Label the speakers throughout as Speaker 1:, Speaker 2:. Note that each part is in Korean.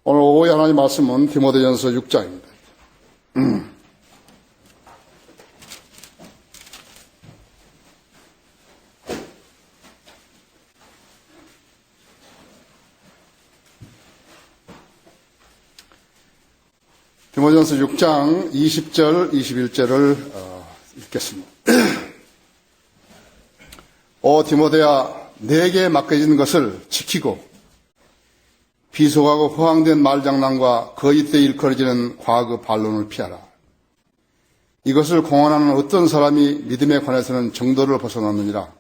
Speaker 1: 오늘 오후에 하나님 말씀은 디모데전서 6장입니다. 디모데전서 6장 20절, 21절을 읽겠습니다. 오 디모데야, 내게 맡겨진 것을 지키고 비속하고 허황된 말장난과 거짓 때 일컬어지는 과거 반론을 피하라. 이것을 공언하는 어떤 사람이 믿음에 관해서는 정도를 벗어났느니라.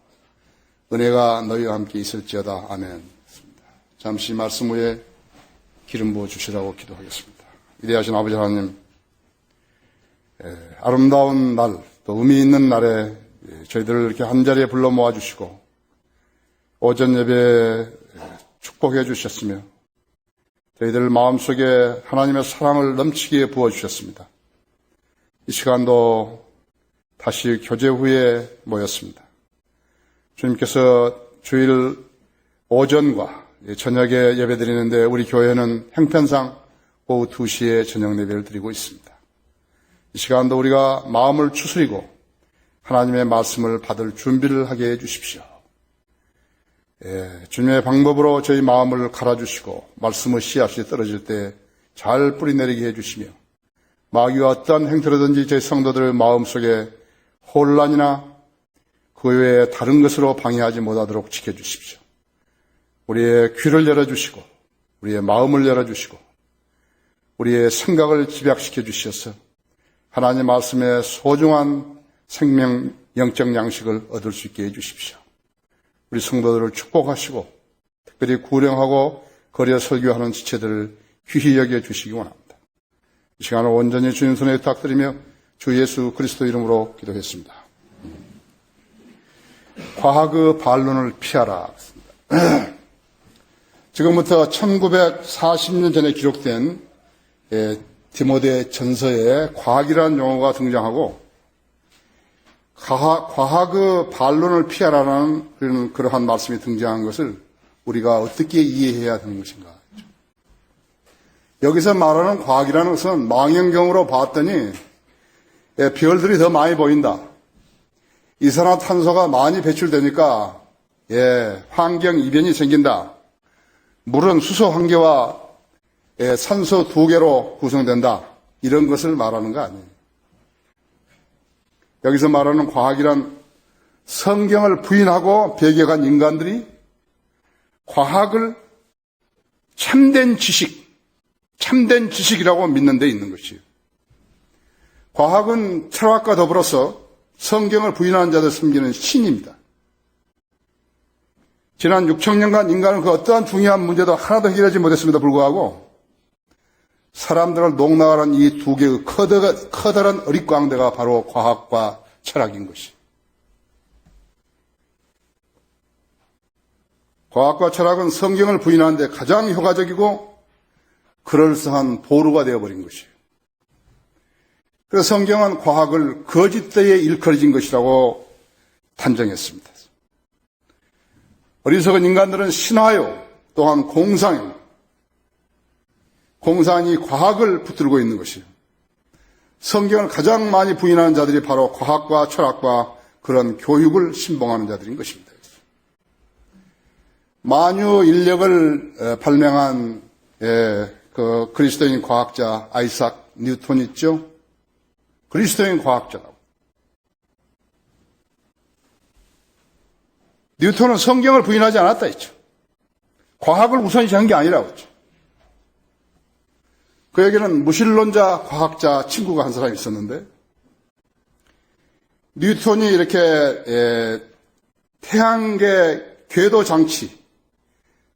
Speaker 1: 은혜가 너희와 함께 있을지어다. 아멘. 잠시 말씀 후에 기름 부어 주시라고 기도하겠습니다. 위대하신 아버지 하나님, 아름다운 날, 또 의미 있는 날에 저희들을 이렇게 한자리에 불러 모아주시고 오전 예배에 축복해 주셨으며 저희들 마음속에 하나님의 사랑을 넘치게 부어주셨습니다. 이 시간도 다시 교제 후에 모였습니다. 주님께서 주일 오전과 저녁에 예배 드리는데 우리 교회는 형편상 오후 2시에 저녁 예배를 드리고 있습니다. 이 시간도 우리가 마음을 추스리고 하나님의 말씀을 받을 준비를 하게 해주십시오. 주님의 방법으로 저희 마음을 갈아주시고 말씀의 씨앗이 떨어질 때 잘 뿌리내리게 해주시며 마귀와 어떤 행태로든지 저희 성도들의 마음속에 혼란이나 그 외에 다른 것으로 방해하지 못하도록 지켜주십시오. 우리의 귀를 열어주시고 우리의 마음을 열어주시고 우리의 생각을 집약시켜 주셔서 하나님 말씀의 소중한 생명 영적 양식을 얻을 수 있게 해주십시오. 우리 성도들을 축복하시고 특별히 구령하고 거리에 설교하는 지체들을 귀히 여겨주시기 원합니다. 이 시간을 온전히 주님 손에 부탁드리며 주 예수 그리스도 이름으로 기도했습니다. 과학의 반론을 피하라. 지금부터 1940년 전에 기록된 디모데 전서에 과학이라는 용어가 등장하고 과학의 반론을 피하라는 그러한 말씀이 등장한 것을 우리가 어떻게 이해해야 되는 것인가. 여기서 말하는 과학이라는 것은 망원경으로 봤더니 별들이 더 많이 보인다. 이산화탄소가 많이 배출되니까 환경 이변이 생긴다. 물은 수소 1개와 산소 2개로 구성된다. 이런 것을 말하는 거 아니에요. 여기서 말하는 과학이란 성경을 부인하고 배격한 인간들이 과학을 참된 지식이라고 믿는 데 있는 것이에요. 과학은 철학과 더불어서 성경을 부인하는 자들 섬기는 신입니다. 지난 6,000년간 인간은 그 어떠한 중요한 문제도 하나도 해결하지 못했음에도 불구하고 사람들을 농락하는 이 두 개의 커다란 어릿광대가 바로 과학과 철학인 것이. 과학과 철학은 성경을 부인하는 데 가장 효과적이고 그럴싸한 보루가 되어버린 것이에요. 그래서 성경은 과학을 거짓되에 일컬어진 것이라고 단정했습니다. 어리석은 인간들은 신화요 또한 공상이 과학을 붙들고 있는 것이에요. 성경을 가장 많이 부인하는 자들이 바로 과학과 철학과 그런 교육을 신봉하는 자들인 것입니다. 만유 인력을 발명한 그 그리스도인 과학자 아이삭 뉴턴 있죠? 그리스도인 과학자라고. 뉴턴은 성경을 부인하지 않았다 했죠. 과학을 우선시한 게 아니라고 했죠. 그에게는 무신론자 과학자 친구가 한 사람이 있었는데 뉴턴이 이렇게 태양계 궤도 장치,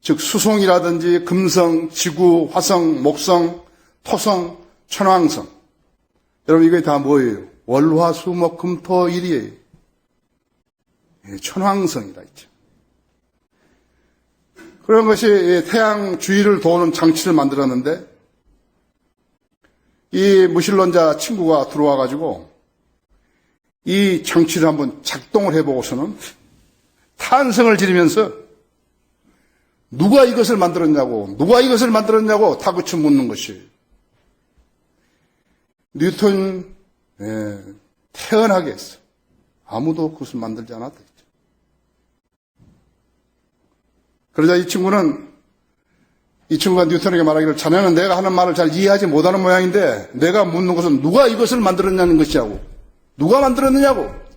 Speaker 1: 즉 수송이라든지 금성, 지구, 화성, 목성, 토성, 천왕성. 여러분 이게 다 뭐예요? 월화수목금토일이에요. 천왕성이라 했죠. 그런 것이 태양 주위를 도는 장치를 만들었는데 이 무신론자 친구가 들어와 가지고 이 장치를 한번 작동을 해보고서는 탄성을 지르면서 누가 이것을 만들었냐고, 누가 이것을 만들었냐고 다그쳐 묻는 것이. 뉴턴, 태연하게 했어. 아무도 그것을 만들지 않았다. 그러자 이 친구가 뉴턴에게 말하기를, 자네는 내가 하는 말을 잘 이해하지 못하는 모양인데 내가 묻는 것은 누가 이것을 만들었냐는 것이냐고. 누가 만들었느냐고.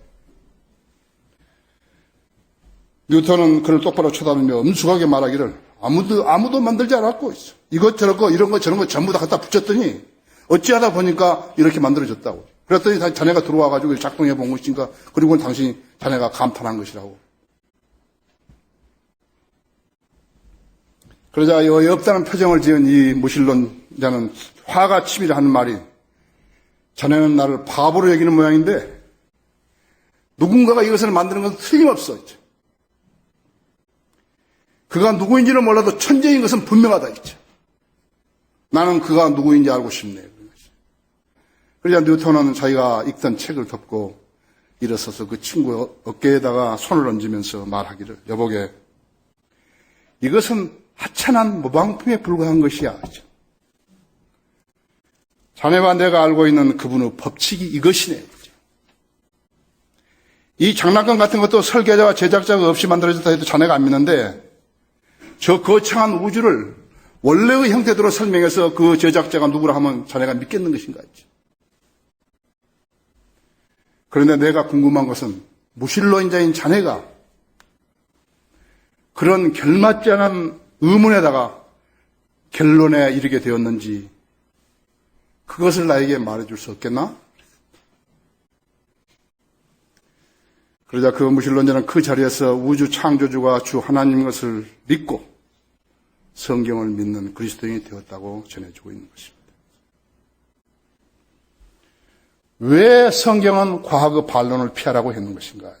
Speaker 1: 뉴턴은 그를 똑바로 쳐다보며 엄숙하게 말하기를, 아무도 만들지 않았고 있어. 이것 저것 거 이런 거 저런 거 전부 다 갖다 붙였더니 어찌하다 보니까 이렇게 만들어졌다고. 그랬더니 자네가 들어와가지고 작동해 본 것이니까, 그리고 자네가 감탄한 것이라고. 그러자 없다는 표정을 지은 이 무신론자는 화가 치밀어 하는 말이, 자네는 나를 바보로 여기는 모양인데 누군가가 이것을 만드는 것은 틀림없어. 그가 누구인지는 몰라도 천재인 것은 분명하다. 나는 그가 누구인지 알고 싶네. 그러자 뉴턴은 자기가 읽던 책을 덮고 일어서서 그 친구 어깨에다가 손을 얹으면서 말하기를, 여보게, 이것은 하찮은 모방품에 불과한 것이야. 자네와 내가 알고 있는 그분의 법칙이 이것이네. 이 장난감 같은 것도 설계자와 제작자가 없이 만들어졌다 해도 자네가 안 믿는데, 저 거창한 우주를 원래의 형태대로 설명해서 그 제작자가 누구라 하면 자네가 믿겠는 것인가 했지. 그런데 내가 궁금한 것은 무신론자인 자네가 그런 결맞지 않은 의문에다가 결론에 이르게 되었는지 그것을 나에게 말해줄 수 없겠나? 그러자 그 무신론자는 그 자리에서 우주 창조주가 주 하나님인 것을 믿고 성경을 믿는 그리스도인이 되었다고 전해주고 있는 것입니다. 왜 성경은 과학의 반론을 피하라고 했는 것인가?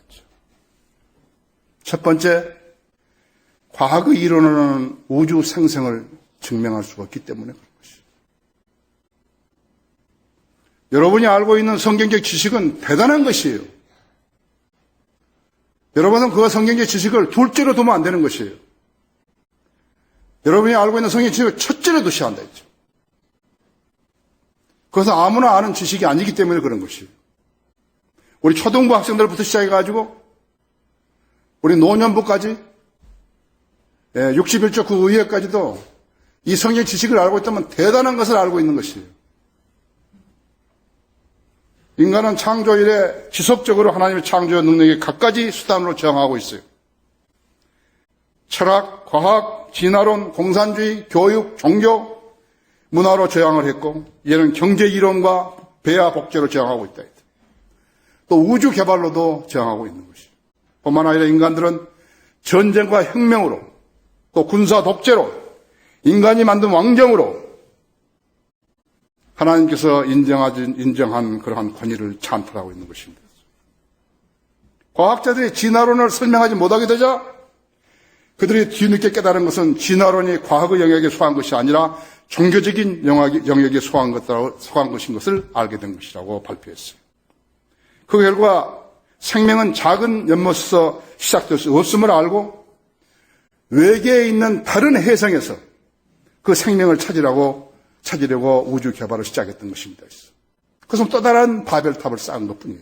Speaker 1: 첫 번째, 과학의 이론으로는 우주 생성을 증명할 수가 없기 때문에 그런 것이죠. 여러분이 알고 있는 성경적 지식은 대단한 것이에요. 여러분은 그 성경적 지식을 둘째로 두면 안 되는 것이에요. 여러분이 알고 있는 성경적 지식을 첫째로 두셔야 한다 했죠. 그것은 아무나 아는 지식이 아니기 때문에 그런 것이에요. 우리 초등부 학생들부터 시작해가지고 우리 노년부까지 61조 그 의회까지도 이 성경 지식을 알고 있다면 대단한 것을 알고 있는 것이에요. 인간은 창조 이래 지속적으로 하나님의 창조 능력에 갖가지 수단으로 저항하고 있어요. 철학, 과학, 진화론, 공산주의, 교육, 종교, 문화로 저항을 했고, 얘는 경제 이론과 배아 복제로 저항하고 있다. 또 우주 개발로도 저항하고 있는 것이죠. 뿐만 아니라 인간들은 전쟁과 혁명으로, 또 군사 독재로, 인간이 만든 왕정으로 하나님께서 인정한 그러한 권위를 찬탈하고 있는 것입니다. 과학자들이 진화론을 설명하지 못하게 되자 그들이 뒤늦게 깨달은 것은 진화론이 과학의 영역에 속한 것이 아니라 종교적인 영역에 속한 것인 것을 알게 된 것이라고 발표했어요. 그 결과 생명은 작은 연못에서 시작될 수 없음을 알고 외계에 있는 다른 해성에서 그 생명을 찾으려고 우주 개발을 시작했던 것입니다. 그것은 또 다른 바벨탑을 쌓은 것뿐이에요.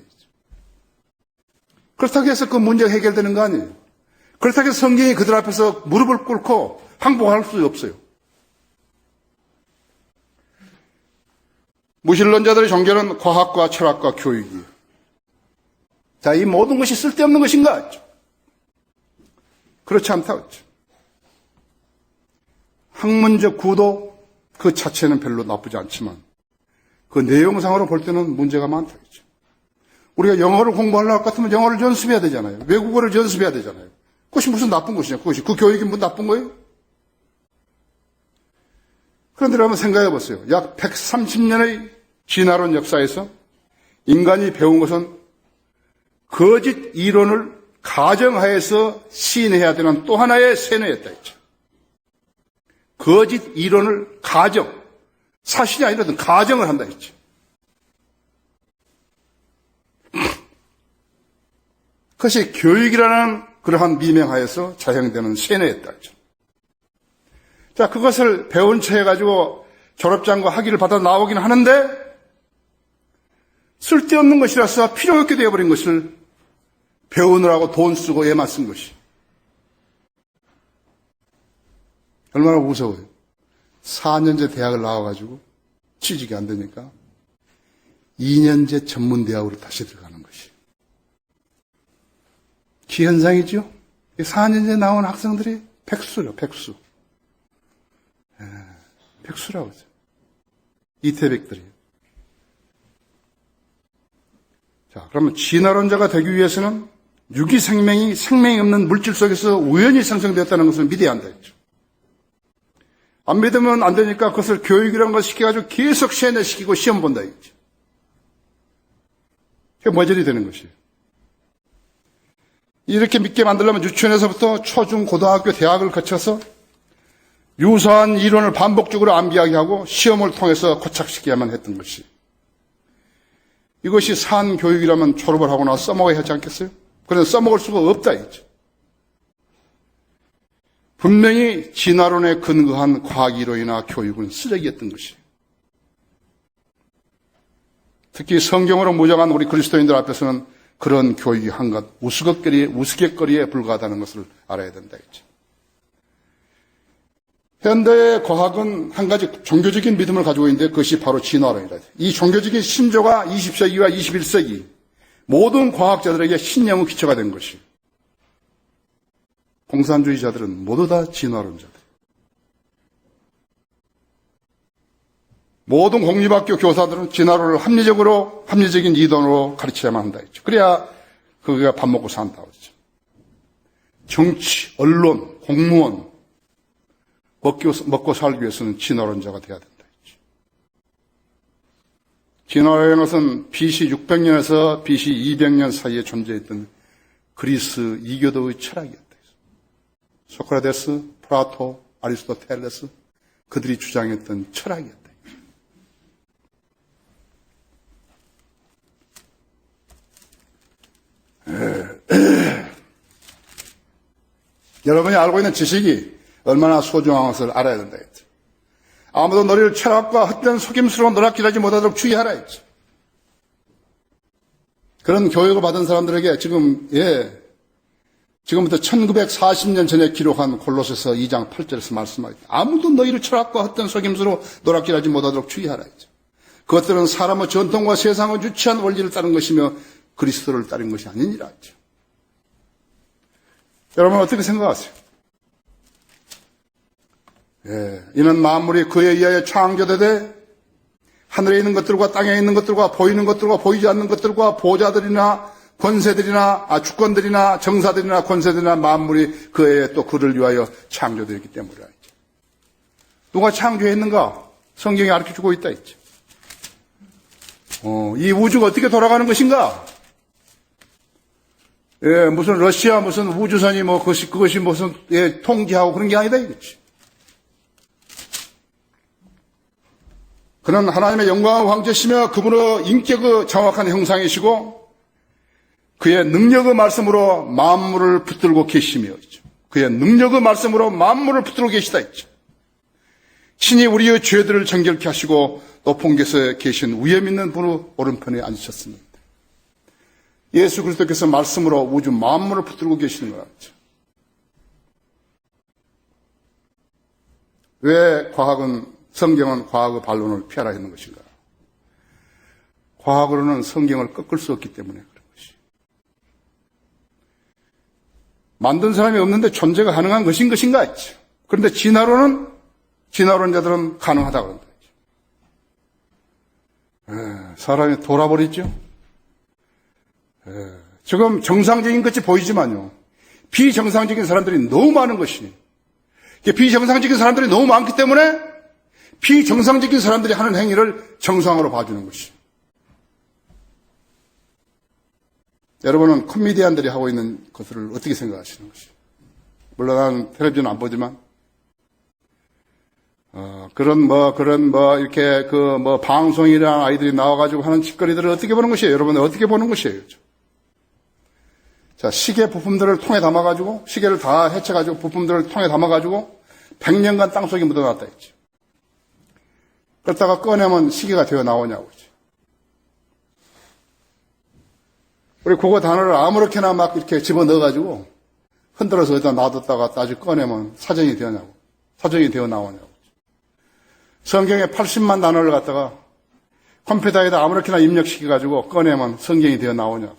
Speaker 1: 그렇다고 해서 그 문제가 해결되는 거 아니에요. 그렇다고 해서 성경이 그들 앞에서 무릎을 꿇고 항복할 수 없어요. 무신론자들의 종교는 과학과 철학과 교육이에요. 자, 이 모든 것이 쓸데없는 것인가? 그렇지 않다고 했죠. 학문적 구도 그 자체는 별로 나쁘지 않지만 그 내용상으로 볼 때는 문제가 많다고 했죠. 우리가 영어를 공부하려고 할 것 같으면 영어를 연습해야 되잖아요. 외국어를 연습해야 되잖아요. 그것이 무슨 나쁜 것이냐? 그것이 그 교육이 뭐 나쁜 거예요? 그런데 한번 생각해 보세요. 약 130년의 진화론 역사에서 인간이 배운 것은 거짓 이론을 가정하에서 시인해야 되는 또 하나의 세뇌였다 했죠. 거짓 이론을 사실이 아니라든 가정을 한다 했죠. 그것이 교육이라는 그러한 미명하에서 자행되는 세뇌였다 했죠. 자, 그것을 배운 채 해가지고 졸업장과 학위를 받아 나오긴 하는데 쓸데없는 것이라서 필요 없게 되어버린 것을 배우느라고 돈 쓰고 애만 쓴 것이. 얼마나 무서워요. 4년제 대학을 나와가지고 취직이 안 되니까 2년제 전문대학으로 다시 들어가는 것이. 기현상이죠. 4년제 나온 학생들이 백수요, 백수. 백수라고 하죠. 이태백들이에요. 자, 그러면 진화론자가 되기 위해서는 유기생명이 생명이 없는 물질 속에서 우연히 생성되었다는 것을 믿어야 한다 했죠. 안 믿으면 안 되니까 그것을 교육이라는 걸 시켜가지고 계속 세뇌시키고 시험 본다 했죠. 그게 머저리 되는 것이에요. 이렇게 믿게 만들려면 유치원에서부터 초중 고등학교 대학을 거쳐서 유사한 이론을 반복적으로 암기하게 하고 시험을 통해서 고착시켜야만 했던 것이. 이것이 산교육이라면 졸업을 하고 나서 써먹어야 하지 않겠어요? 그래서 써먹을 수가 없다 했죠. 분명히 진화론에 근거한 과학이론이나 교육은 쓰레기였던 것이에요. 특히 성경으로 무장한 우리 그리스도인들 앞에서는 그런 교육이 한갓 우스갯거리에 불과하다는 것을 알아야 된다 했죠. 현대의 과학은 한 가지 종교적인 믿음을 가지고 있는데 그것이 바로 진화론이다. 이 종교적인 신조가 20세기와 21세기 모든 과학자들에게 신념의 기초가 된 것이. 공산주의자들은 모두 다 진화론자들. 모든 공립학교 교사들은 진화론을 합리적인 이론으로 가르쳐야만 한다 했죠. 그래야 그가 밥 먹고 산다고 했죠. 정치, 언론, 공무원 먹고 살기 위해서는 진화론자가 돼야 된다 했죠. 진화라는 것은 BC 600년에서 BC 200년 사이에 존재했던 그리스 이교도의 철학이었다. 소크라테스, 플라토, 아리스토텔레스 그들이 주장했던 철학이었다. 여러분이 알고 있는 지식이 얼마나 소중한 것을 알아야 된다 했죠. 아무도 너를 철학과 헛된 속임수로 노략질하지 못하도록 주의하라 했죠. 그런 교육을 받은 사람들에게 지금부터 1940년 전에 기록한 골로새서 2장 8절에서 말씀하겠다. 아무도 너희를 철학과 헛된 속임수로 노략질하지 못하도록 주의하라 했죠. 그것들은 사람의 전통과 세상의 유치한 원리를 따른 것이며 그리스도를 따른 것이 아니니라 했죠. 여러분 어떻게 생각하세요? 이는 만물이 그에 의하여 창조되되 하늘에 있는 것들과 땅에 있는 것들과 보이는 것들과 보이지 않는 것들과 보좌들이나 권세들이나 주권들이나 정사들이나 권세들이나 만물이 그에 또 그를 위하여 창조되었기 때문이라 했죠. 누가 창조했는가? 성경이 가르쳐주고 있다 했죠. 이 우주가 어떻게 돌아가는 것인가? 무슨 러시아 무슨 우주선이 그것이 무슨 통제하고 그런 게 아니다 이거지. 그는 하나님의 영광의 황제시며 그분의 인격의 정확한 형상이시고 그의 능력의 말씀으로 만물을 붙들고 계시며 그의 능력의 말씀으로 만물을 붙들고 계시다 했죠. 신이 우리의 죄들을 정결케 하시고 높은 곳에 계신 위엄 있는 분의 오른편에 앉으셨습니다. 예수 그리스도께서 말씀으로 우주 만물을 붙들고 계시는 거죠. 왜 성경은 과학의 반론을 피하라 했는 것인가? 과학으로는 성경을 꺾을 수 없기 때문에 그런 것이. 만든 사람이 없는데 존재가 가능한 것인가 했죠. 그런데 진화론자들은 가능하다고 한다. 사람이 돌아버리죠. 지금 정상적인 것이 보이지만요. 비정상적인 사람들이 너무 많은 것이. 비정상적인 사람들이 너무 많기 때문에 비정상적인 사람들이 하는 행위를 정상으로 봐주는 것이. 여러분은 코미디언들이 하고 있는 것을 어떻게 생각하시는 것이? 물론 나는 텔레비전 안 보지만 이렇게 방송이랑 아이들이 나와가지고 하는 짓거리들을 어떻게 보는 것이에요? 여러분은 어떻게 보는 것이에요? 자, 시계 부품들을 통에 담아가지고, 시계를 다 해쳐가지고 부품들을 통에 담아가지고, 100년간 땅속에 묻어놨다 했죠. 그러다가 꺼내면 시계가 되어 나오냐고. 우리 그거 단어를 아무렇게나 막 이렇게 집어넣어가지고 흔들어서 어디다 놔뒀다가 나중에 꺼내면 사정이 되어 나오냐고. 성경에 80만 단어를 갖다가 컴퓨터에다 아무렇게나 입력시켜가지고 꺼내면 성경이 되어 나오냐고.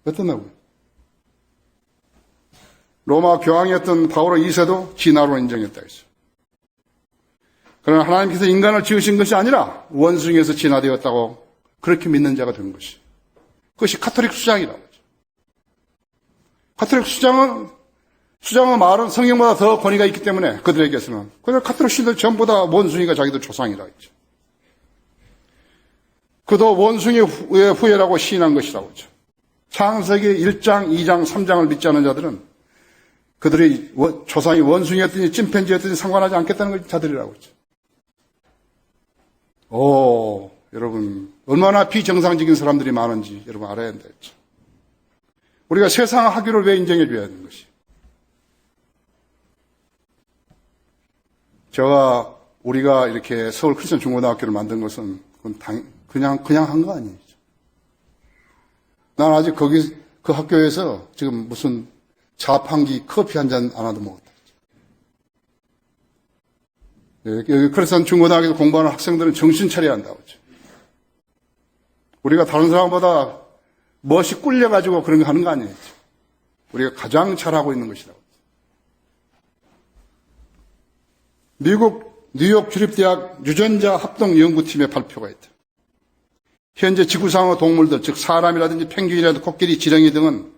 Speaker 1: 어떠냐고요? 로마 교황이었던 바오로 2세도 진화로 인정했다 했어. 그러나 하나님께서 인간을 지으신 것이 아니라 원숭이에서 진화되었다고 그렇게 믿는 자가 된 것이. 그것이 가톨릭 수장이라고 하죠. 가톨릭 수장의 말은 성경보다 더 권위가 있기 때문에 그들에게서는. 그래서 가톨릭 신들 전부 다 원숭이가 자기들 조상이라 했죠. 그도 원숭이의 후예라고 시인한 것이라고 하죠. 창세기 1장, 2장, 3장을 믿지 않는 자들은 그들의 조상이 원숭이였든지 침팬지였든지 상관하지 않겠다는 자들이라고 하죠. 여러분, 얼마나 비정상적인 사람들이 많은지 여러분 알아야 된다 했죠. 우리가 세상 학위를 왜 인정해 줘야 하는 것이? 우리가 이렇게 서울 크리스천 중고등학교를 만든 것은 그냥 한 거 아니에요. 난 아직 그 학교에서 지금 무슨 자판기 커피 한 잔 안 하도 먹었다. 여기 크리스천 중고등학교에서 공부하는 학생들은 정신 차려야 한다고 하죠. 우리가 다른 사람보다 멋이 꿀려가지고 그런 거 하는 거 아니에요. 우리가 가장 잘하고 있는 것이라고. 미국 뉴욕 주립대학 유전자 합동 연구팀의 발표가 있다. 현재 지구상의 동물들, 즉 사람이라든지 펭귄이라든지 코끼리, 지렁이 등은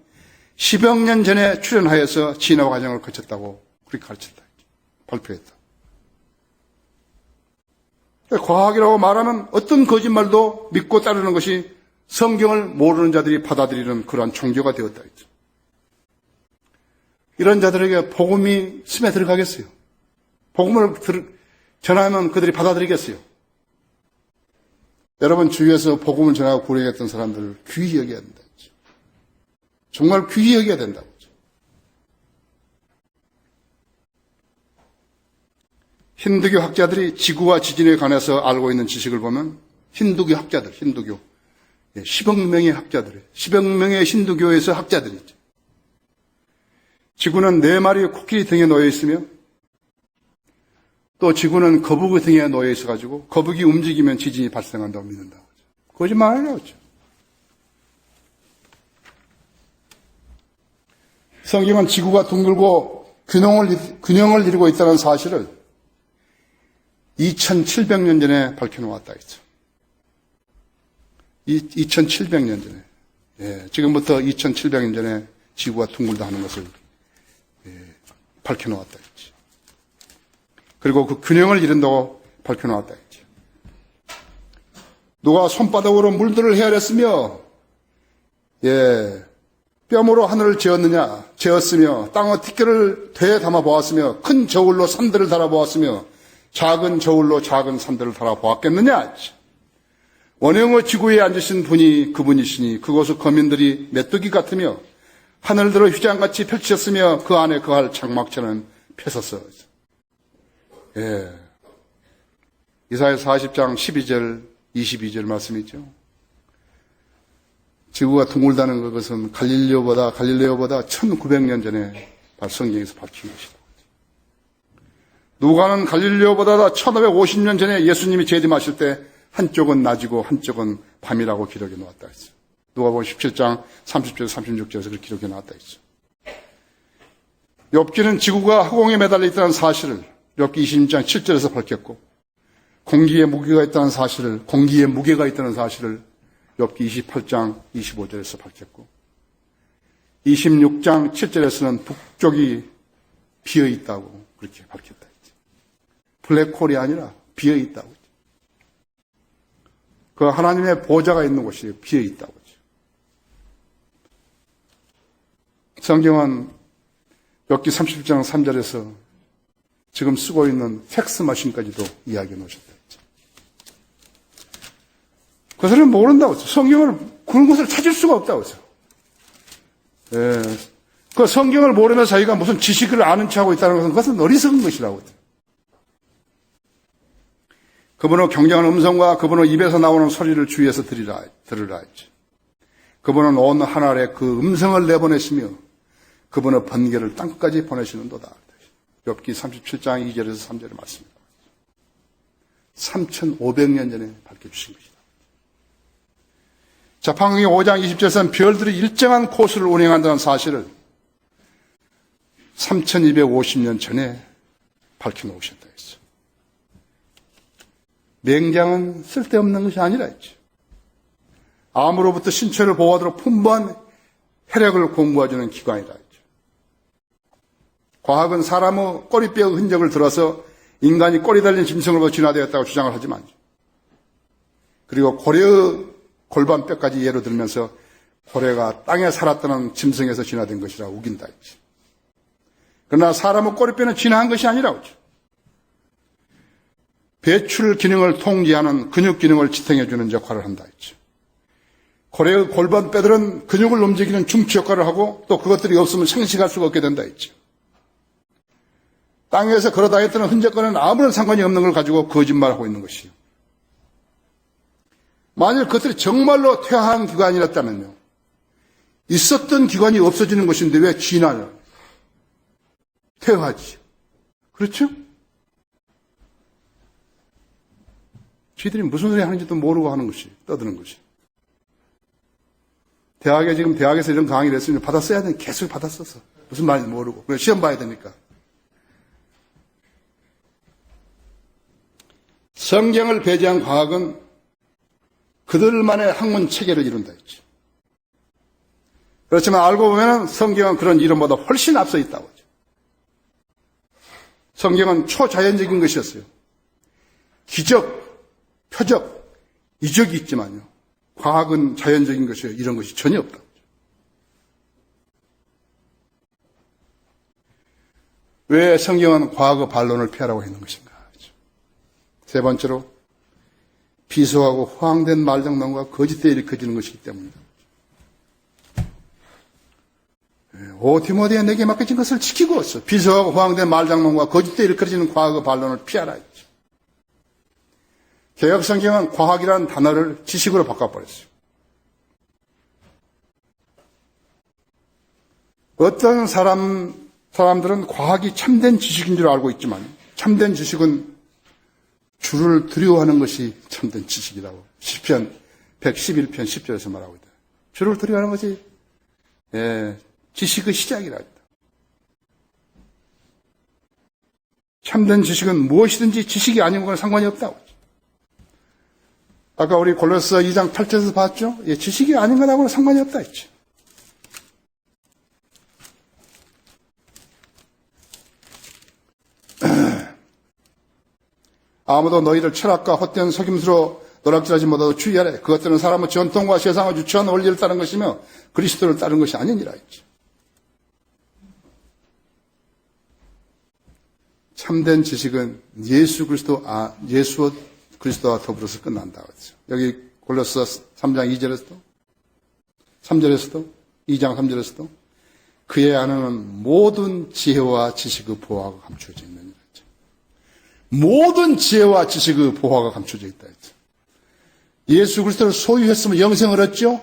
Speaker 1: 10억 년 전에 출현하여서 진화 과정을 거쳤다고 그렇게 가르쳤다. 발표했다. 과학이라고 말하는 어떤 거짓말도 믿고 따르는 것이 성경을 모르는 자들이 받아들이는 그러한 종교가 되었다 했죠. 이런 자들에게 복음이 스며 들어가겠어요? 복음을 전하면 그들이 받아들이겠어요? 여러분 주위에서 복음을 전하고 구원했던 사람들을 귀히 여겨야 된다 했죠. 정말 귀히 여겨야 된다고 했죠. 힌두교 학자들이 지구와 지진에 관해서 알고 있는 지식을 보면 힌두교 10억 명의 학자들, 10억 명의 힌두교에서 학자들이죠. 지구는 4마리의 코끼리 등에 놓여 있으며 또 지구는 거북이 등에 놓여 있어가지고 거북이 움직이면 지진이 발생한다고 믿는다고 하죠. 거짓말이라고 하죠. 성경은 지구가 둥글고 균형을 이루고 있다는 사실을 2700년 전에 밝혀놓았다 했죠. 2700년 전에. 지금부터 2700년 전에 지구가 둥글다 하는 것을 밝혀놓았다 했죠. 그리고 그 균형을 이룬다고 밝혀놓았다 했죠. 누가 손바닥으로 물들을 헤아렸으며 뼘으로 하늘을 재었으며 땅의 티끌을 되에 담아 보았으며 큰 저울로 산들을 달아 보았으며 작은 저울로 작은 산들을 달아 보았겠느냐. 원형의 지구에 앉으신 분이 그분이시니 그곳의 거민들이 메뚜기 같으며 하늘들을 휘장같이 펼치셨으며 그 안에 거할 장막처럼 펴섰어. 이사야 40장 12절 22절 말씀이죠. 지구가 둥글다는 것은 갈릴레오보다 1900년 전에 성경에서 밝힌 것이다. 누가는 갈릴레오보다 1550년 전에 예수님이 재림하실 때 한쪽은 낮이고 한쪽은 밤이라고 기록해 놓았다 했어요. 누가복음 17장 30절 36절에서 그렇게 기록해 놓았다 했죠. 욥기는 지구가 허공에 매달려 있다는 사실을 욥기 26장 7절에서 밝혔고 공기에 무게가 있다는 사실을 욥기 28장 25절에서 밝혔고 26장 7절에서는 북쪽이 비어 있다고 그렇게 밝혔다 했죠. 블랙홀이 아니라 비어 있다고 했죠. 그 하나님의 보좌가 있는 곳이 비어 있다고 했죠. 성경은 욥기 37장 3절에서 지금 쓰고 있는 팩스 머신까지도 이야기해 놓으셨다 했죠. 그것을 모른다고 했죠. 성경을 그런 것을 찾을 수가 없다고 했죠. 그 성경을 모르면서 자기가 무슨 지식을 아는 척하고 있다는 것은 그것은 어리석은 것이라고. 그분은 경쟁하는 음성과 그분은 입에서 나오는 소리를 주위에서 들으라 했지. 그분은 온 하늘에 그 음성을 내보내시며 그분의 번개를 땅까지 보내시는도다. 욥기 37장 2절에서 3절의 말씀입니다. 3,500년 전에 밝혀주신 것이다. 자, 방송의 5장 20절에서는 별들이 일정한 코스를 운행한다는 사실을 3,250년 전에 밝혀놓으셨다 했어. 맹장은 쓸데없는 것이 아니라 했죠. 암으로부터 신체를 보호하도록 풍부한 혈액을 공부해주는 기관이라 했죠. 과학은 사람의 꼬리뼈의 흔적을 들어서 인간이 꼬리 달린 짐승으로부터 진화되었다고 주장을 하지만, 그리고 고래의 골반뼈까지 예로 들면서 고래가 땅에 살았다는 짐승에서 진화된 것이라 우긴다 했지. 그러나 사람의 꼬리뼈는 진화한 것이 아니라고 했죠. 배출 기능을 통제하는 근육 기능을 지탱해주는 역할을 한다 했죠. 고래의 골반뼈들은 근육을 움직이는 중추 역할을 하고 또 그것들이 없으면 생식할 수가 없게 된다 했죠. 땅에서 걸어다녔던 흔적과는 아무런 상관이 없는 걸 가지고 거짓말하고 있는 것이요. 만일 그것들이 정말로 퇴화한 기관이었다면요, 있었던 기관이 없어지는 것인데 왜 진화를? 퇴화하지. 그렇죠? 저희들이 무슨 소리 하는지도 모르고 하는 것이, 떠드는 것이. 대학에서 이런 강의를 했으면 받았어야 되는 계속 받았었어. 무슨 말인지 모르고. 그래서 시험 봐야 되니까. 성경을 배제한 과학은 그들만의 학문 체계를 이룬다 했죠. 그렇지만 알고 보면 성경은 그런 이론보다 훨씬 앞서 있다고 하죠. 성경은 초자연적인 것이었어요. 기적, 표적, 이적이 있지만요, 과학은 자연적인 것이에요. 이런 것이 전혀 없다고 하죠. 왜 성경은 과학의 반론을 피하라고 했는 것인가? 세 번째로, 비속하고 허황된 말장난과 거짓되이 일으켜지는 것이기 때문입니다. 오 디모데야 내게 맡겨진 것을 지키고 있어. 비속하고 허황된 말장난과 거짓되이 일으켜지는 과학의 반론을 피하라 했죠. 개혁성경은 과학이라는 단어를 지식으로 바꿔버렸어요. 어떤 사람들은 과학이 참된 지식인 줄 알고 있지만 참된 지식은 주를 두려워하는 것이 참된 지식이라고 시편 111편 10절에서 말하고 있다. 주를 두려워하는 것이 지식의 시작이라 했다. 참된 지식은 무엇이든지 지식이 아닌 건 상관이 없다고. 아까 우리 골로새 2장 8절에서 봤죠? 지식이 아닌 것하고는 상관이 없다 했죠. 아무도 너희를 철학과 헛된 속임수로 노략질하지 못하도록 주의하래. 그것들은 사람의 전통과 세상을 유치한 원리를 따른 것이며 그리스도를 따른 것이 아니니라 했죠. 참된 지식은 예수 그리스도와 더불어서 끝난다고 했죠. 여기 골로새 3장 2절에서도 3절에서도 2장 3절에서도 그의 안에는 모든 지혜와 지식의 보화가 감추어져 있느니라 했죠. 모든 지혜와 지식의 보화가 감춰져 있다 했죠. 예수 그리스도를 소유했으면 영생을 얻죠.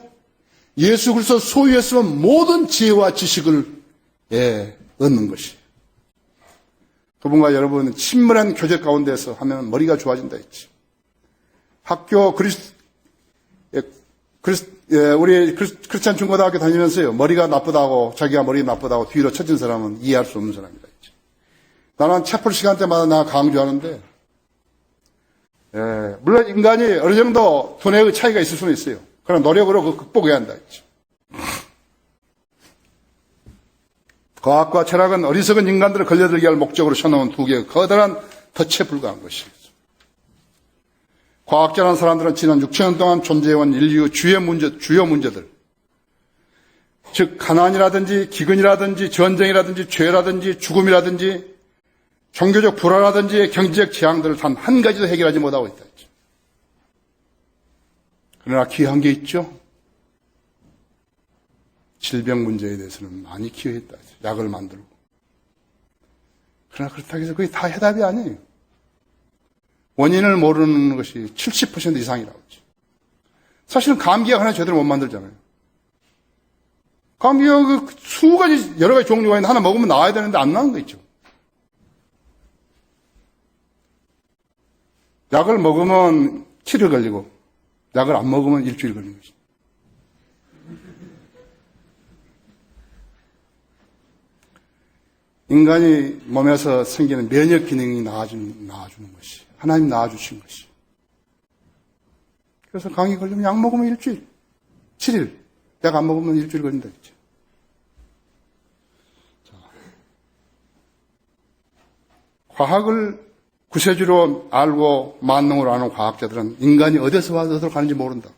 Speaker 1: 예수 그리스도를 소유했으면 모든 지혜와 지식을 얻는 것이에요. 그분과 여러분은 친밀한 교제 가운데서 하면 머리가 좋아진다 했죠. 학교 우리 크리스찬 중고등학교 다니면서요, 머리가 나쁘다고, 자기가 머리가 나쁘다고 뒤로 처진 사람은 이해할 수 없는 사람이다 했죠. 나는 채플 시간 때마다 나 강조하는데, 물론 인간이 어느 정도 두뇌의 차이가 있을 수는 있어요. 그러나 노력으로 그 극복해야 한다 했죠. 과학과 철학은 어리석은 인간들을 걸려들게 할 목적으로 쳐놓은 두 개의 커다란 덫에 불과한 것이죠. 과학자라는 사람들은 지난 6천년 동안 존재해온 인류의 주요 문제들, 즉 가난이라든지 기근이라든지 전쟁이라든지 죄라든지 죽음이라든지 종교적 불화라든지 경제적 재앙들을 단 한 가지도 해결하지 못하고 있다 했죠. 그러나 귀한 게 있죠. 질병 문제에 대해서는 많이 기여했다. 약을 만들고. 그러나 그렇다고 해서 그게 다 해답이 아니에요. 원인을 모르는 것이 70% 이상이라고 하죠. 사실은 감기약 하나 제대로 못 만들잖아요. 감기약 수가지 여러 가지 종류가 있는데 하나 먹으면 나아야 되는데 안 나는 거 있죠. 약을 먹으면 7일 걸리고 약을 안 먹으면 일주일 걸리는 거죠. 인간이 몸에서 생기는 면역 기능이 나아주는 것이 하나님 낳아주신 것이. 그래서 감기 걸리면 약 먹으면 일주일, 7일, 약 안 먹으면 일주일 걸린다 했죠. 과학을 구세주로 알고 만능으로 아는 과학자들은 인간이 어디서 와서 어디로 가는지 모른다.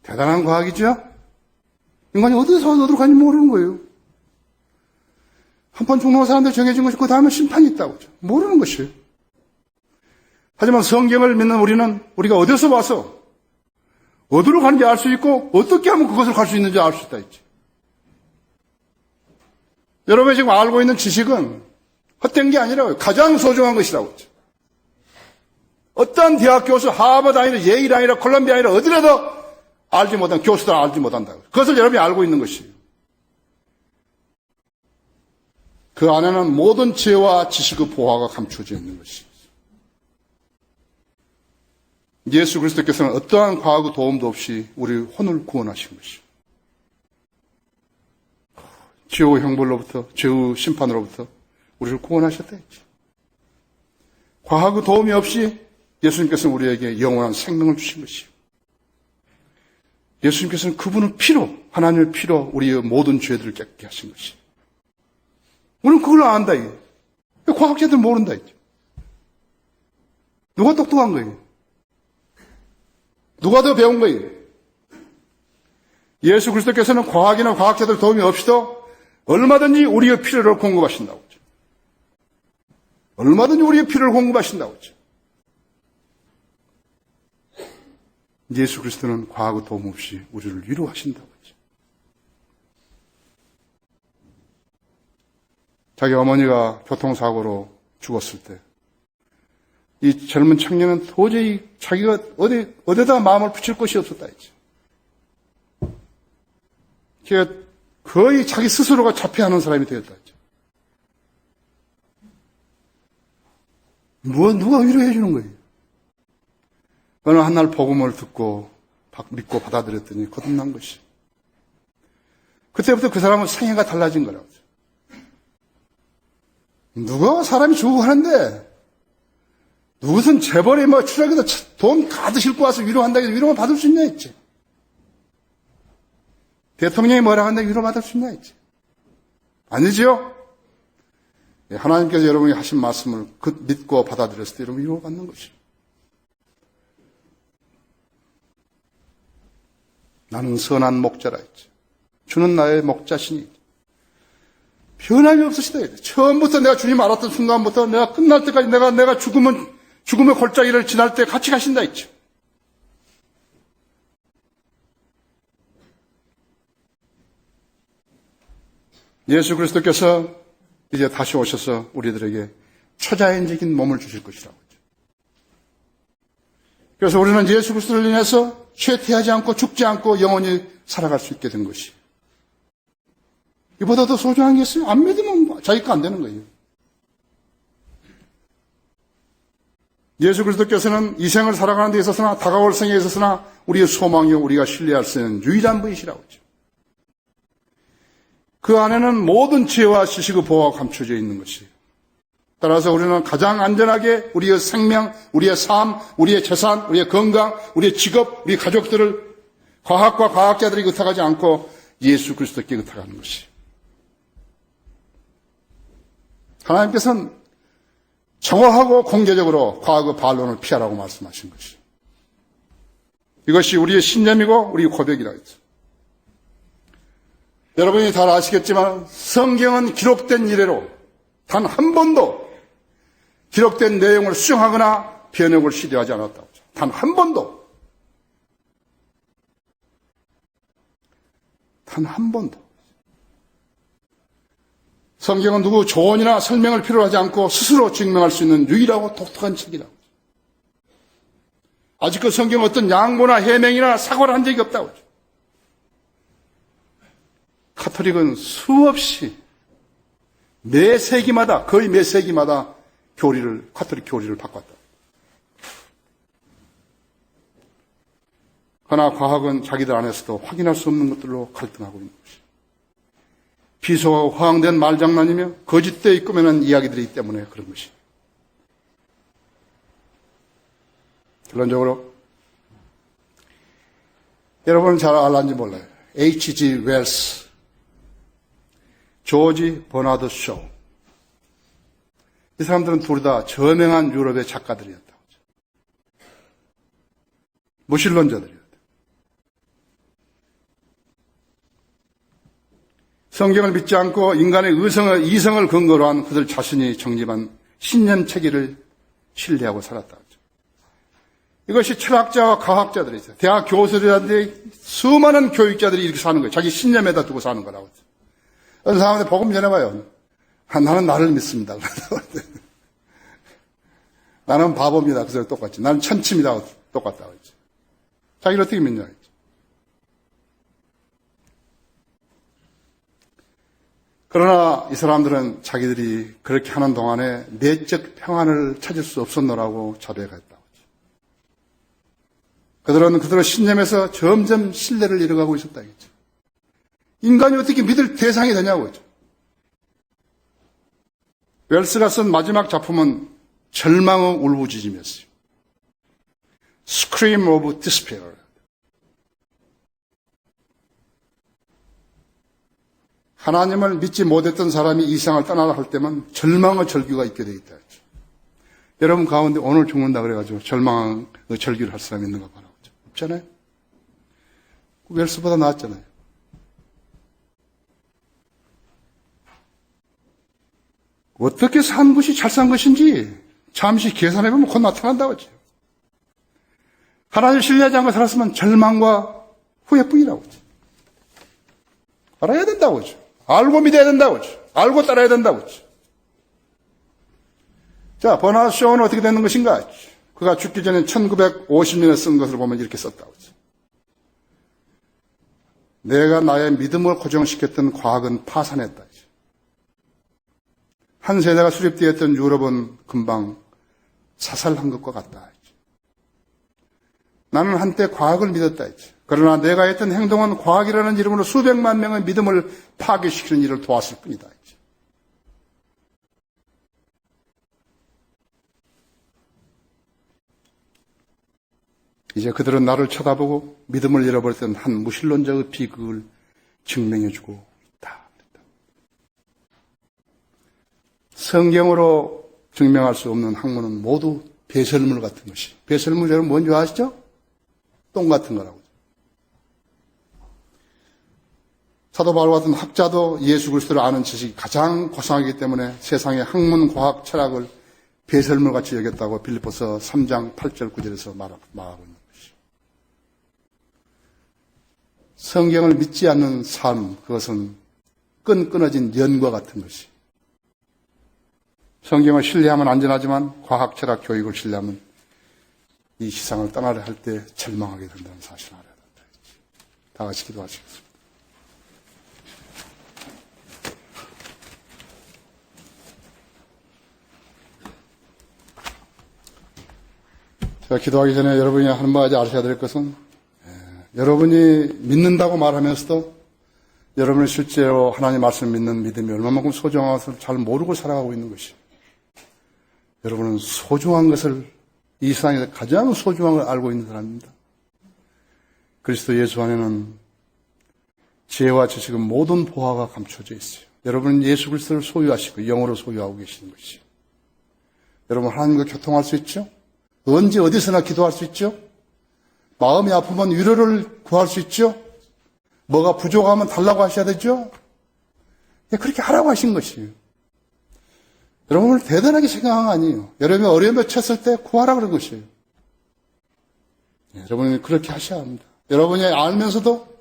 Speaker 1: 대단한 과학이죠? 인간이 어디서 와서 어디로 가는지 모르는 거예요. 한 번 죽는 사람들 정해진 것이 그 다음에 심판이 있다고. 모르는 것이에요. 하지만 성경을 믿는 우리는 우리가 어디서 와서 어디로 가는지 알 수 있고 어떻게 하면 그것을 갈 수 있는지 알 수 있다 했지. 여러분이 지금 알고 있는 지식은 헛된 게 아니라고요. 가장 소중한 것이라고 했죠. 어떠한 대학 교수, 하버드 아니라 예일 아니라 콜롬비아 아니라 어디라도 알지 못한 교수들 알지 못한다고. 그것을 여러분이 알고 있는 것이에요. 그 안에는 모든 지혜와 지식의 보화가 감춰져 있는 것이에요. 예수 그리스도께서는 어떠한 과학의 도움도 없이 우리 혼을 구원하신 것이에요. 지옥의 형벌로부터, 죄의 심판으로부터 우리를 구원하셨다 했죠. 과학의 도움이 없이 예수님께서는 우리에게 영원한 생명을 주신 것이에요. 예수님께서는 그분의 피로, 하나님의 피로 우리의 모든 죄들을 깨끗게 하신 것이에요. 우리는 그걸 안다, 이게. 과학자들은 모른다, 이죠. 누가 똑똑한 거예요? 누가 더 배운 거예요? 예수 그리스도께서는 과학이나 과학자들 도움이 없이도 얼마든지 우리의 필요를 공급하신다고 하죠. 얼마든지 우리의 필요를 공급하신다고 하죠. 예수 그리스도는 과학의 도움 없이 우리를 위로하신다고 하죠. 자기 어머니가 교통사고로 죽었을 때 이 젊은 청년은 도저히 자기가 어디다 마음을 붙일 곳이 없었다 했죠. 그가 거의 자기 스스로가 자폐하는 사람이 되었다 했죠. 누가 위로해 주는 거예요? 어느 한날 복음을 듣고 믿고 받아들였더니 거듭난 것이. 그때부터 그 사람은 생애가 달라진 거라고. 누가 사람이 죽고 하는데 무슨 재벌이 추락해서 돈 가득 싣고 와서 위로한다고 해서 위로만 받을 수 있냐 했지. 대통령이 뭐라 한다고 위로받을 수 있냐 했지. 아니지요? 하나님께서 여러분이 하신 말씀을 믿고 받아들였을 때 여러분 위로받는 것이요. 나는 선한 목자라 했지. 주는 나의 목자시니. 변함이 없으시다. 처음부터 내가 주님 알았던 순간부터 내가 끝날 때까지 내가 죽음의 골짜기를 지날 때 같이 가신다 했죠. 예수 그리스도께서 이제 다시 오셔서 우리들에게 초자연적인 몸을 주실 것이라고 했죠. 그래서 우리는 예수 그리스도를 인해서 쇠퇴하지 않고 죽지 않고 영원히 살아갈 수 있게 된 것이. 이보다 더 소중한 게 있어요? 안 믿으면 자기 거 안 되는 거예요. 예수 그리스도께서는 이 생을 살아가는 데 있어서나 다가올 생에 있어서나 우리의 소망이요 우리가 신뢰할 수 있는 유일한 분이시라고 하죠. 그 안에는 모든 지혜와 지식의 보호가 감춰져 있는 것이에요. 따라서 우리는 가장 안전하게 우리의 생명, 우리의 삶, 우리의 재산, 우리의 건강, 우리의 직업, 우리 가족들을 과학과 과학자들이 의탁하지 않고 예수 그리스도께 의탁하는 것이에요. 하나님께서는 정확하고 공개적으로 과학의 반론을 피하라고 말씀하신 것이에요. 이것이 우리의 신념이고 우리의 고백이라 했죠. 여러분이 잘 아시겠지만 성경은 기록된 이래로 단 한 번도 기록된 내용을 수정하거나 변형을 시도하지 않았다고 하죠. 단 한 번도. 단 한 번도. 성경은 누구 조언이나 설명을 필요로 하지 않고 스스로 증명할 수 있는 유일하고 독특한 책이라고. 아직 그 성경은 어떤 양보나 해명이나 사과를 한 적이 없다고. 카톨릭은 수없이 매 세기마다, 거의 매 세기마다 카톨릭 교리를 바꿨다. 그러나 과학은 자기들 안에서도 확인할 수 없는 것들로 갈등하고 있는 것이다. 비속하고 허황된 말장난이며 거짓되어 꾸며낸 이야기들이기 때문에 그런 것이. 결론적으로 여러분은 잘 알았는지 몰라요. H.G. 웰스, 조지 버나드 쇼. 이 사람들은 둘 다 저명한 유럽의 작가들이었다고. 무신론자들이었다. 성경을 믿지 않고 인간의 이성을 근거로 한 그들 자신이 정립한 신념 체계를 신뢰하고 살았다. 이것이 철학자와 과학자들이 있어요. 대학 교수들한테 수많은 교육자들이 이렇게 사는 거예요. 자기 신념에다 두고 사는 거라고. 어떤 사람한테 복음 전해봐요. 나는 나를 믿습니다. 나는 바보입니다. 그래서 똑같지. 나는 천치입니다. 똑같다고 했지. 자기를 어떻게 믿냐. 그러나 이 사람들은 자기들이 그렇게 하는 동안에 내적 평안을 찾을 수 없었노라고 자백했다고. 그들은 그들의 신념에서 점점 신뢰를 잃어가고 있었다. 인간이 어떻게 믿을 대상이 되냐고. 웰스가 쓴 마지막 작품은 절망의 울부짖음이었어요. Scream of Despair. 하나님을 믿지 못했던 사람이 이 세상을 떠나라 할 때면 절망의 절규가 있게 되어 있다. 여러분 가운데 오늘 죽는다 그래가지고 절망의 절규를 할 사람이 있는가 봐라. 없잖아요. 웰스보다 나았잖아요. 어떻게 산 것이 잘 산 것인지 잠시 계산해보면 곧 나타난다고 했죠. 하나님을 신뢰하지 않고 살았으면 절망과 후회뿐이라고 했죠. 알아야 된다고 했죠. 알고 믿어야 된다고 했죠. 알고 따라야 된다고 했죠. 자, 버나드 쇼는 어떻게 되는 것인가? 그가 죽기 전에 1950년에 쓴 것을 보면 이렇게 썼다고 했죠. 내가 나의 믿음을 고정시켰던 과학은 파산했다. 한 세대가 수립되었던 유럽은 금방 사살한 것과 같다. 나는 한때 과학을 믿었다. 그러나 내가 했던 행동은 과학이라는 이름으로 수백만 명의 믿음을 파괴시키는 일을 도왔을 뿐이다. 이제 그들은 나를 쳐다보고 믿음을 잃어버렸던 한 무신론자의 비극을 증명해주고 있다. 성경으로 증명할 수 없는 학문은 모두 배설물 같은 것이. 배설물 여러분 뭔지 아시죠? 똥 같은 거라고. 사도 바울 같은 학자도 예수 그리스도를 아는 지식이 가장 고상하기 때문에 세상의 학문, 과학, 철학을 배설물같이 여겼다고 빌립보서 3장 8절 9절에서 말하고 있는 것이. 성경을 믿지 않는 삶, 그것은 끊어진 연과 같은 것이. 성경을 신뢰하면 안전하지만 과학, 철학, 교육을 신뢰하면 이 세상을 떠나려 할 때 절망하게 된다는 사실을 알아야 된다. 다 같이 기도하시겠습니다. 제가 기도하기 전에 여러분이 한 가지 아셔야 될 것은 여러분이 믿는다고 말하면서도 여러분이 실제로 하나님 말씀을 믿는 믿음이 얼마만큼 소중한 것을 잘 모르고 살아가고 있는 것이. 여러분은 소중한 것을 이 세상에서 가장 소중한 걸 알고 있는 사람입니다. 그리스도 예수 안에는 지혜와 지식은 모든 보화가 감춰져 있어요. 여러분은 예수 그리스도를 소유하시고 영으로 소유하고 계시는 것이죠. 여러분 하나님과 교통할 수 있죠? 언제 어디서나 기도할 수 있죠? 마음이 아프면 위로를 구할 수 있죠? 뭐가 부족하면 달라고 하셔야 되죠? 그렇게 하라고 하신 것이에요. 여러분을 대단하게 생각한 거 아니에요. 여러분이 어려움에 쳤을 때 구하라 그런 것이에요. 여러분이 그렇게 하셔야 합니다. 여러분이 알면서도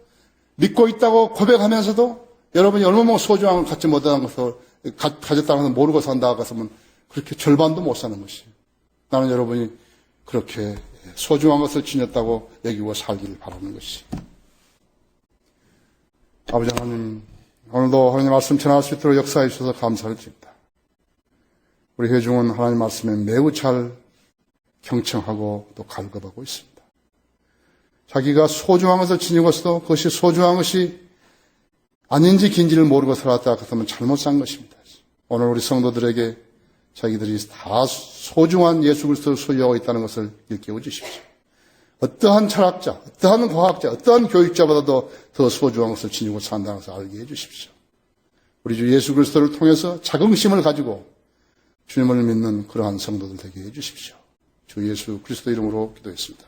Speaker 1: 믿고 있다고 고백하면서도 여러분이 얼마나 소중한 걸 갖지 못하는 것을 가졌다는 것을 모르고 산다 하면 그렇게 절반도 못 사는 것이에요. 나는 여러분이 그렇게 소중한 것을 지녔다고 여기고 살기를 바라는 것이. 아버지 하나님, 오늘도 하나님 말씀 전할 수 있도록 역사해 주셔서 감사를 드립니다. 우리 회중은 하나님 말씀에 매우 잘 경청하고 또 갈급하고 있습니다. 자기가 소중한 것을 지니고서도 그것이 소중한 것이 아닌지 긴지를 모르고 살았다 그러면 잘못 산 것입니다. 오늘 우리 성도들에게 자기들이 다 소중한 예수 그리스도를 소유하고 있다는 것을 일깨워 주십시오. 어떠한 철학자, 어떠한 과학자, 어떠한 교육자보다도 더 소중한 것을 지니고 산다는 것을 알게 해 주십시오. 우리 주 예수 그리스도를 통해서 자긍심을 가지고 주님을 믿는 그러한 성도들 되게 해 주십시오. 주 예수 그리스도 이름으로 기도했습니다.